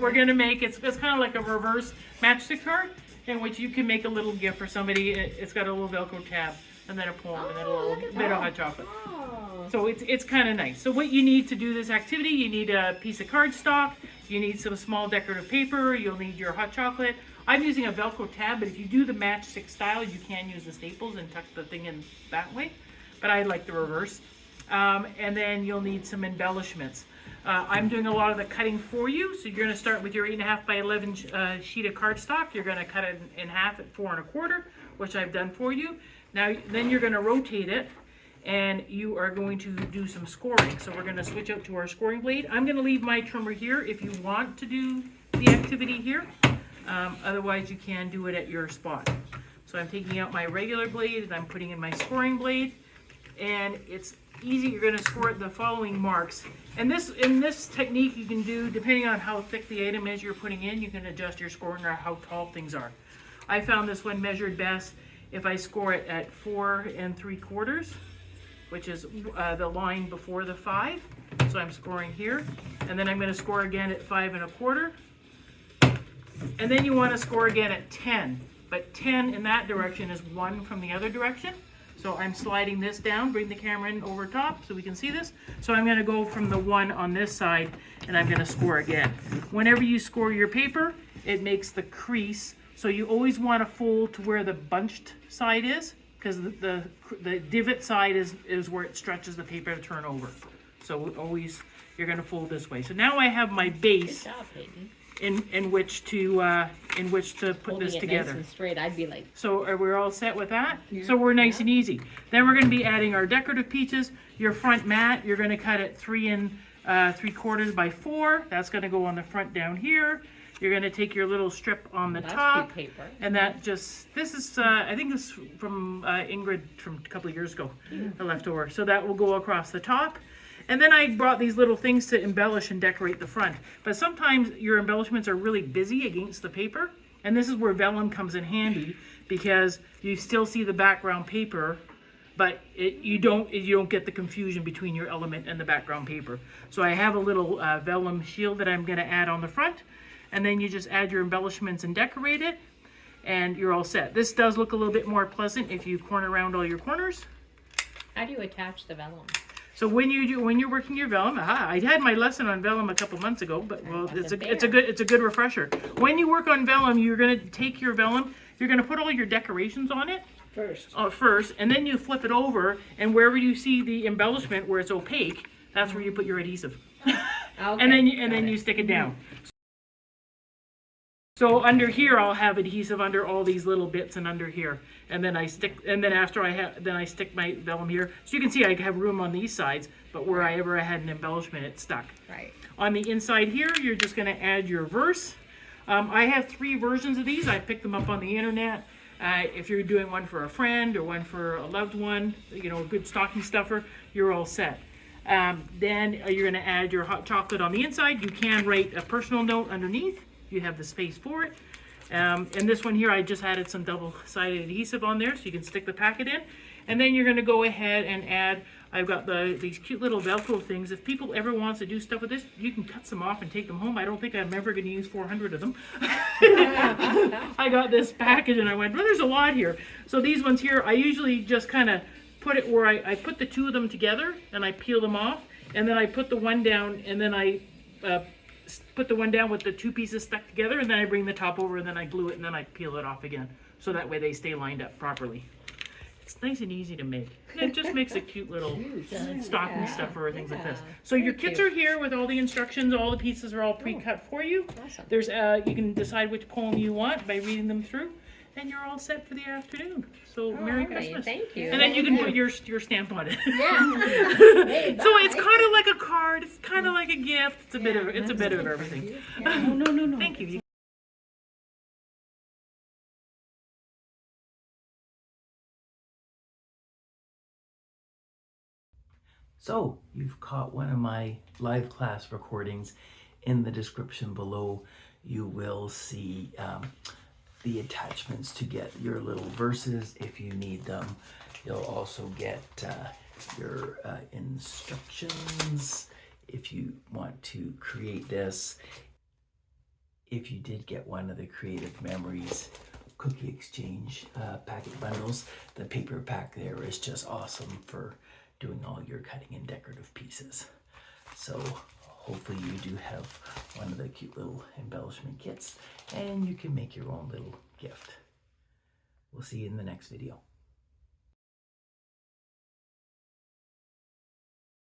what we're gonna make. It's kind of like a reverse matchstick card in which you can make a little gift for somebody. It's got a little Velcro tab and then a poem and then a little bit of hot chocolate. So it's kind of nice. So what you need to do this activity, you need a piece of cardstock, you need some small decorative paper, you'll need your hot chocolate. I'm using a Velcro tab, but if you do the matchstick style, you can use the staples and tuck the thing in that way. But I like the reverse. And then you'll need some embellishments. I'm doing a lot of the cutting for you. So you're going to start with your 8.5 by 11 sheet of cardstock. You're going to cut it in half at 4 1/4, which I've done for you. Now, then you're going to rotate it and you are going to do some scoring. So we're going to switch out to our scoring blade. I'm going to leave my trimmer here if you want to do the activity here. Otherwise, you can do it at your spot. So I'm taking out my regular blade and I'm putting in my scoring blade. And it's easy. You're going to score the following marks. And in this technique you can do, depending on how thick the item is you're putting in, you can adjust your scoring or how tall things are. I found this one measured best if I score it at 4 3/4, which is the line before the 5. So I'm scoring here. And then I'm going to score again at 5 1/4. And then you want to score again at 10. But 10 in that direction is 1 from the other direction. So I'm sliding this down, bring the camera in over top so we can see this. So I'm going to go from the 1 on this side and I'm going to score again. Whenever you score your paper, it makes the crease. So you always want to fold to where the bunched side is, because the divot side is where it stretches the paper to turn over. So always you're going to fold this way. So now I have my base. Good job, Hayden. In which to put Holding this it together. Nice and straight, I'd be like. So are we all set with that? Yeah. So we're nice and easy. Then we're going to be adding our decorative pieces. Your front mat, you're going to cut it 3 3/4 by 4. That's going to go on the front down here. You're going to take your little strip on the top, Good paper. and that just, this is, I think this is from Ingrid from a couple of years ago, the leftover. So that will go across the top. And then I brought these little things to embellish and decorate the front. But sometimes your embellishments are really busy against the paper. And this is where vellum comes in handy, because you still see the background paper, but you don't get the confusion between your element and the background paper. So I have a little vellum shield that I'm going to add on the front. And then you just add your embellishments and decorate it. And you're all set. This does look a little bit more pleasant if you corner around all your corners. How do you attach the vellum? So when you're working your vellum, I had my lesson on vellum a couple months ago, but well, it's a good refresher. When you work on vellum, you're gonna take your vellum, you're gonna put all your decorations on it first, and then you flip it over, and wherever you see the embellishment where it's opaque, that's where you put your adhesive. Okay. And then you stick it down. So under here, I'll have adhesive under all these little bits and under here. And then after I stick my vellum here. So you can see I have room on these sides, but wherever I had an embellishment, it stuck. Right. On the inside here, you're just gonna add your verse. I have 3 versions of these. I picked them up on the internet. If you're doing one for a friend or one for a loved one, you know, a good stocking stuffer, you're all set. Then you're gonna add your hot chocolate on the inside. You can write a personal note underneath. You have the space for it. And this one here, I just added some double-sided adhesive on there so you can stick the packet in. And then you're gonna go ahead and add, I've got these cute little Velcro things. If people ever wants to do stuff with this, you can cut some off and take them home. I don't think I'm ever gonna use 400 of them. I got this package and I went, well, there's a lot here. So these ones here, I usually just kind of put it where I put the 2 of them together and I peel them off. And then I put the one down and then I put the one down with the 2 pieces stuck together, and then I bring the top over and then I glue it and then I peel it off again. So that way they stay lined up properly. It's nice and easy to make. It just makes a cute little stocking stuffer or things like this. So your kits are here with all the instructions. All the pieces are all pre-cut for you. Awesome. There's you can decide which poem you want by reading them through, and you're all set for the afternoon. So Merry Christmas. Thank you. And then you can put your stamp on it. Yeah. So it's kind of like a card. It's kind of like a gift. It's a bit of everything. No. Thank you. So you've caught one of my live class recordings. In the description below, you will see the attachments to get your little verses if you need them. You'll also get your instructions if you want to create this. if you did get one of the Creative Memories Cookie Exchange packet bundles, the paper pack there is just awesome for doing all your cutting and decorative pieces. So hopefully you do have one of the cute little embellishment kits and you can make your own little gift. We'll see you in the next video.